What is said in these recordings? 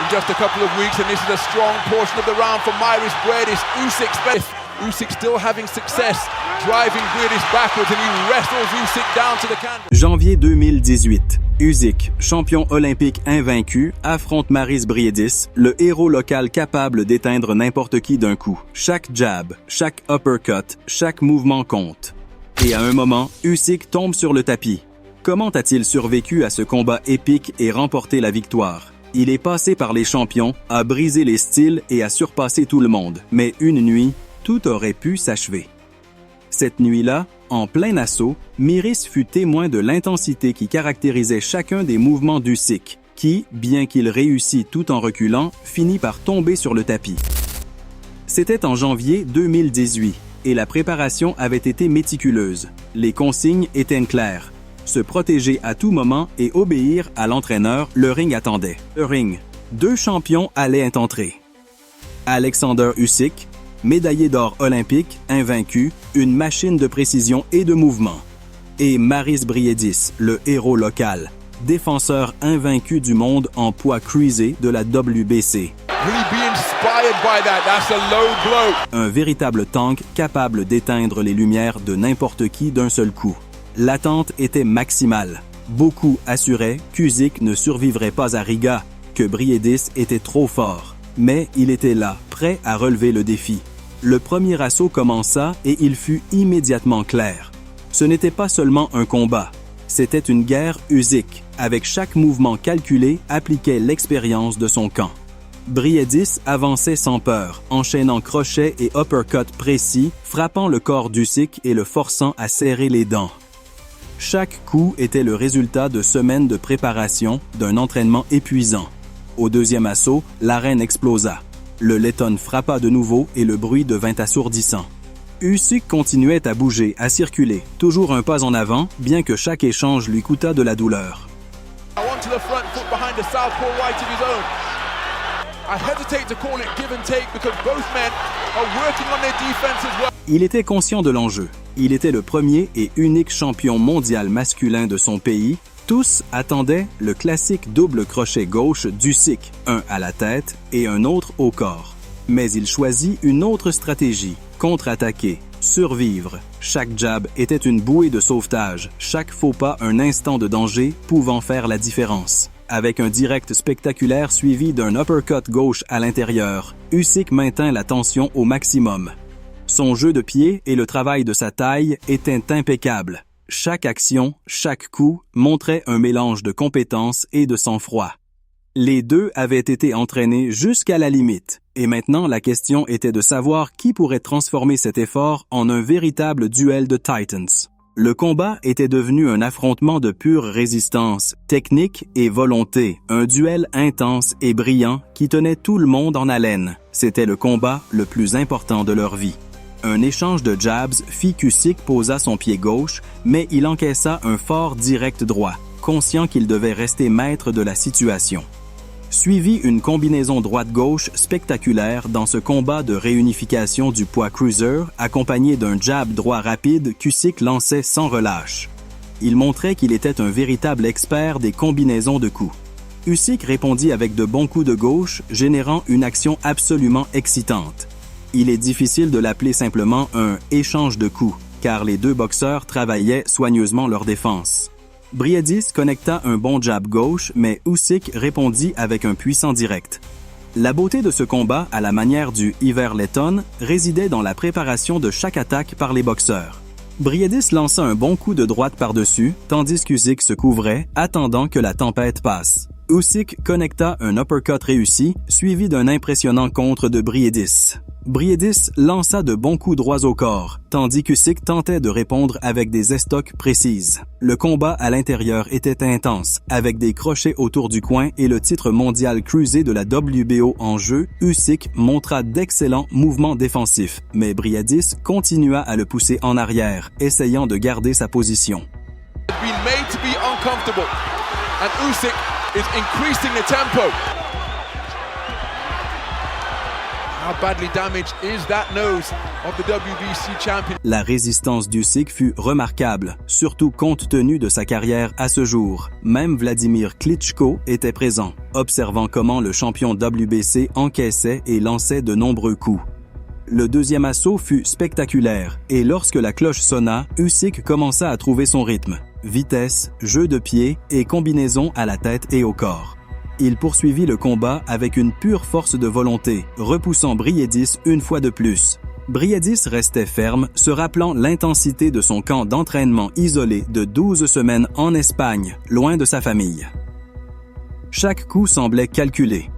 in just a couple of weeks, and this is a strong portion of the round for Mairis Briedis. Usyk still having success, driving Briedis backwards, and he wrestles Usyk down to the canvas. Janvier 2018. Usyk, champion olympique invaincu, affronte Mairis Briedis, le héros local capable d'éteindre n'importe qui d'un coup. Chaque jab, chaque uppercut, chaque mouvement compte. Et à un moment, Usyk tombe sur le tapis. Comment a-t-il survécu à ce combat épique et remporté la victoire? Il est passé par les champions, a brisé les styles et a surpassé tout le monde. Mais une nuit, tout aurait pu s'achever. Cette nuit-là, en plein assaut, Mairis fut témoin de l'intensité qui caractérisait chacun des mouvements d'Usyk, qui, bien qu'il réussit tout en reculant, finit par tomber sur le tapis. C'était en janvier 2018, et la préparation avait été méticuleuse. Les consignes étaient claires. Se protéger à tout moment et obéir à l'entraîneur, le ring attendait. Le ring. 2 champions allaient entrer. Alexander Usyk, médaillé d'or olympique, invaincu, une machine de précision et de mouvement. Et Mairis Briedis, le héros local, défenseur invaincu du monde en poids cruisé de la WBC. Un véritable tank capable d'éteindre les lumières de n'importe qui d'un seul coup. L'attente était maximale. Beaucoup assuraient qu'Usyk ne survivrait pas à Riga, que Briedis était trop fort. Mais il était là, prêt à relever le défi. Le premier assaut commença et il fut immédiatement clair. Ce n'était pas seulement un combat, c'était une guerre Usyk. Avec chaque mouvement calculé, appliquait l'expérience de son camp. Briedis avançait sans peur, enchaînant crochets et uppercuts précis, frappant le corps d'Usyk et le forçant à serrer les dents. Chaque coup était le résultat de semaines de préparation, d'un entraînement épuisant. Au deuxième assaut, l'arène explosa. Le Letton frappa de nouveau et le bruit devint assourdissant. Usyk continuait à bouger, à circuler, toujours un pas en avant, bien que chaque échange lui coûtât de la douleur. Il était conscient de l'enjeu. Il était le premier et unique champion mondial masculin de son pays. Tous attendaient le classique double crochet gauche d'Usyk, un à la tête et un autre au corps. Mais il choisit une autre stratégie, contre-attaquer, survivre. Chaque jab était une bouée de sauvetage, chaque faux pas un instant de danger pouvant faire la différence. Avec un direct spectaculaire suivi d'un uppercut gauche à l'intérieur, Usyk maintint la tension au maximum. Son jeu de pied et le travail de sa taille étaient impeccables. Chaque action, chaque coup montrait un mélange de compétence et de sang-froid. Les deux avaient été entraînés jusqu'à la limite, et maintenant la question était de savoir qui pourrait transformer cet effort en un véritable duel de Titans. Le combat était devenu un affrontement de pure résistance, technique et volonté, un duel intense et brillant qui tenait tout le monde en haleine. C'était le combat le plus important de leur vie. Un échange de jabs fit qu'Usyk posa son pied gauche, mais il encaissa un fort direct droit, conscient qu'il devait rester maître de la situation. Suivit une combinaison droite-gauche spectaculaire dans ce combat de réunification du poids cruiser, accompagné d'un jab droit rapide qu'Usyk lançait sans relâche. Il montrait qu'il était un véritable expert des combinaisons de coups. Usyk répondit avec de bons coups de gauche, générant une action absolument excitante. Il est difficile de l'appeler simplement un « échange de coups », car les deux boxeurs travaillaient soigneusement leur défense. Briedis connecta un bon jab gauche, mais Usyk répondit avec un puissant direct. La beauté de ce combat, à la manière du Iver Letton, résidait dans la préparation de chaque attaque par les boxeurs. Briedis lança un bon coup de droite par-dessus, tandis qu'Usyk se couvrait, attendant que la tempête passe. Usyk connecta un uppercut réussi, suivi d'un impressionnant contre de Briedis. Briedis lança de bons coups droits au corps, tandis qu'Usyk tentait de répondre avec des estocs précises. Le combat à l'intérieur était intense, avec des crochets autour du coin et le titre mondial cruisé de la WBO en jeu. Usyk montra d'excellents mouvements défensifs, mais Briedis continua à le pousser en arrière, essayant de garder sa position. How badly damaged is that nose of the WBC champion? La résistance d'Usyk fut remarquable, surtout compte tenu de sa carrière à ce jour. Même Vladimir Klitschko était présent, observant comment le champion WBC encaissait et lançait de nombreux coups. Le deuxième assaut fut spectaculaire et lorsque la cloche sonna, Usyk commença à trouver son rythme. Vitesse, jeu de pied et combinaison à la tête et au corps. Il poursuivit le combat avec une pure force de volonté, repoussant Briedis une fois de plus. Briedis restait ferme, se rappelant l'intensité de son camp d'entraînement isolé de 12 semaines en Espagne, loin de sa famille. Chaque coup semblait calculé.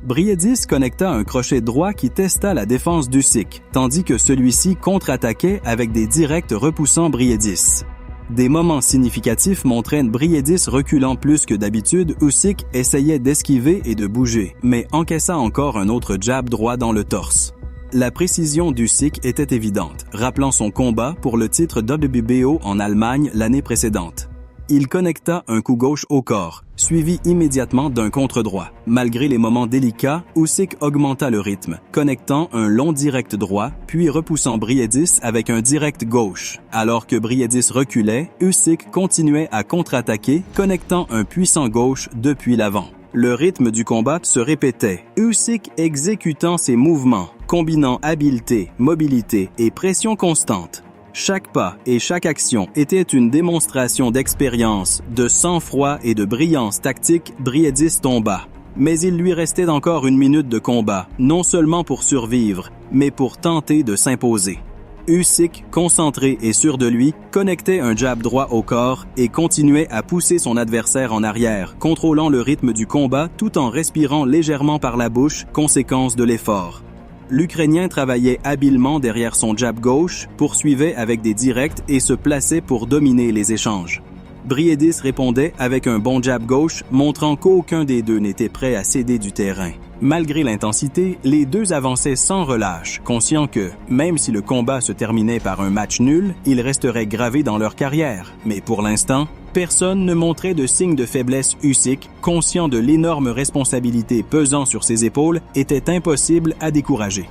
Briedis connecta un crochet droit qui testa la défense d'Usyk, tandis que celui-ci contre-attaquait avec des directs repoussant Briedis. Des moments significatifs montraient Briedis reculant plus que d'habitude. Usyk essayait d'esquiver et de bouger, mais encaissa encore un autre jab droit dans le torse. La précision d'Usyk était évidente, rappelant son combat pour le titre WBO en Allemagne l'année précédente. Il connecta un coup gauche au corps, suivi immédiatement d'un contre-droit. Malgré les moments délicats, Usyk augmenta le rythme, connectant un long direct droit, puis repoussant Briedis avec un direct gauche. Alors que Briedis reculait, Usyk continuait à contre-attaquer, connectant un puissant gauche depuis l'avant. Le rythme du combat se répétait, Usyk exécutant ses mouvements, combinant habileté, mobilité et pression constante. Chaque pas et chaque action était une démonstration d'expérience, de sang-froid et de brillance tactique. Briedis tomba. Mais il lui restait encore 1 minute de combat, non seulement pour survivre, mais pour tenter de s'imposer. Usyk, concentré et sûr de lui, connectait un jab droit au corps et continuait à pousser son adversaire en arrière, contrôlant le rythme du combat tout en respirant légèrement par la bouche, conséquence de l'effort. L'Ukrainien travaillait habilement derrière son jab gauche, poursuivait avec des directs et se plaçait pour dominer les échanges. Briedis répondait avec un bon jab gauche, montrant qu'aucun des deux n'était prêt à céder du terrain. Malgré l'intensité, les deux avançaient sans relâche, conscients que, même si le combat se terminait par un match nul, il resterait gravé dans leur carrière. Mais pour l'instant, personne ne montrait de signe de faiblesse. Usyk, conscient de l'énorme responsabilité pesant sur ses épaules, était impossible à décourager.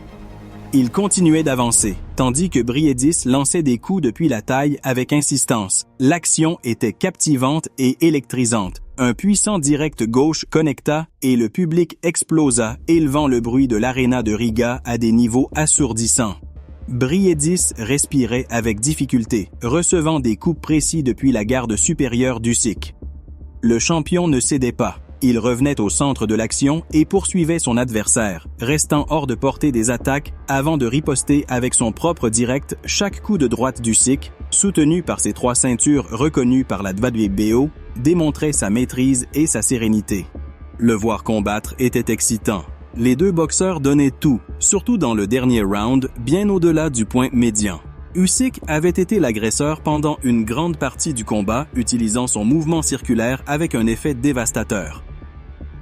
Il continuait d'avancer, tandis que Briedis lançait des coups depuis la taille avec insistance. L'action était captivante et électrisante. Un puissant direct gauche connecta et le public explosa, élevant le bruit de l'aréna de Riga à des niveaux assourdissants. Briedis respirait avec difficulté, recevant des coups précis depuis la garde supérieure d'Usyk. Le champion ne cédait pas. Il revenait au centre de l'action et poursuivait son adversaire, restant hors de portée des attaques avant de riposter avec son propre direct. Chaque coup de droite d'Usyk, soutenu par ses 3 ceintures reconnues par la WBO, démontrait sa maîtrise et sa sérénité. Le voir combattre était excitant. Les deux boxeurs donnaient tout, surtout dans le dernier round, bien au-delà du point médian. Usyk avait été l'agresseur pendant une grande partie du combat, utilisant son mouvement circulaire avec un effet dévastateur.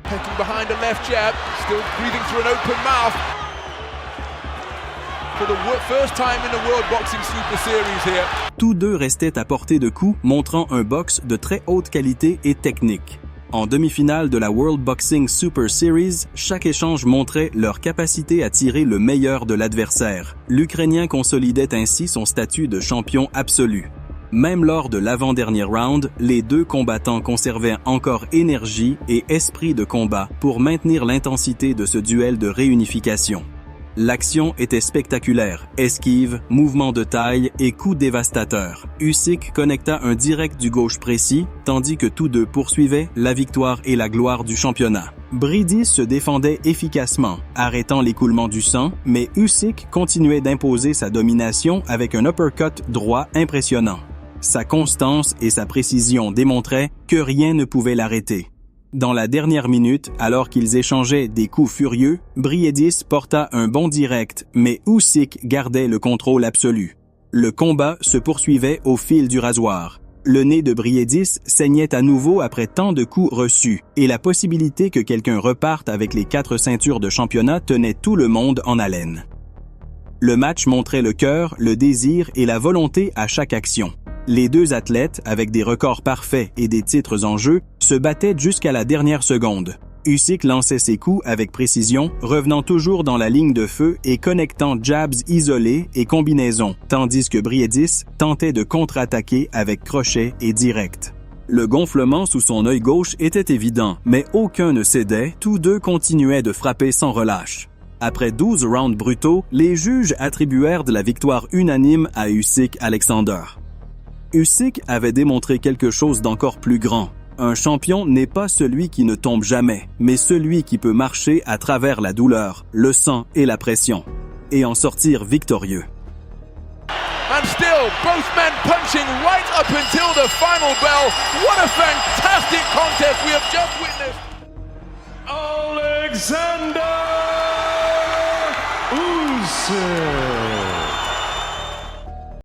Pecking behind a left jab, still breathing through an open mouth. For the first time in the World Boxing Super Series here. Tous deux restaient à portée de coups, montrant un boxe de très haute qualité et technique. En demi-finale de la World Boxing Super Series, chaque échange montrait leur capacité à tirer le meilleur de l'adversaire. L'Ukrainien consolidait ainsi son statut de champion absolu. Même lors de l'avant-dernier round, les deux combattants conservaient encore énergie et esprit de combat pour maintenir l'intensité de ce duel de réunification. L'action était spectaculaire, esquive, mouvement de taille et coups dévastateurs. Usyk connecta un direct du gauche précis, tandis que tous deux poursuivaient la victoire et la gloire du championnat. Briedis se défendait efficacement, arrêtant l'écoulement du sang, mais Usyk continuait d'imposer sa domination avec un uppercut droit impressionnant. Sa constance et sa précision démontraient que rien ne pouvait l'arrêter. Dans la dernière minute, alors qu'ils échangeaient des coups furieux, Briedis porta un bon direct, mais Usyk gardait le contrôle absolu. Le combat se poursuivait au fil du rasoir. Le nez de Briedis saignait à nouveau après tant de coups reçus, et la possibilité que quelqu'un reparte avec les 4 ceintures de championnat tenait tout le monde en haleine. Le match montrait le cœur, le désir et la volonté à chaque action. Les deux athlètes, avec des records parfaits et des titres en jeu, se battaient jusqu'à la dernière seconde. Usyk lançait ses coups avec précision, revenant toujours dans la ligne de feu et connectant jabs isolés et combinaisons, tandis que Briedis tentait de contre-attaquer avec crochet et direct. Le gonflement sous son œil gauche était évident, mais aucun ne cédait, tous deux continuaient de frapper sans relâche. Après 12 rounds brutaux, les juges attribuèrent de la victoire unanime à Usyk Alexander. Usyk avait démontré quelque chose d'encore plus grand. Un champion n'est pas celui qui ne tombe jamais, mais celui qui peut marcher à travers la douleur, le sang et la pression, et en sortir victorieux. And still, both men punching right up until the final bell. What a fantastic contest we have just witnessed. Alexander Usyk.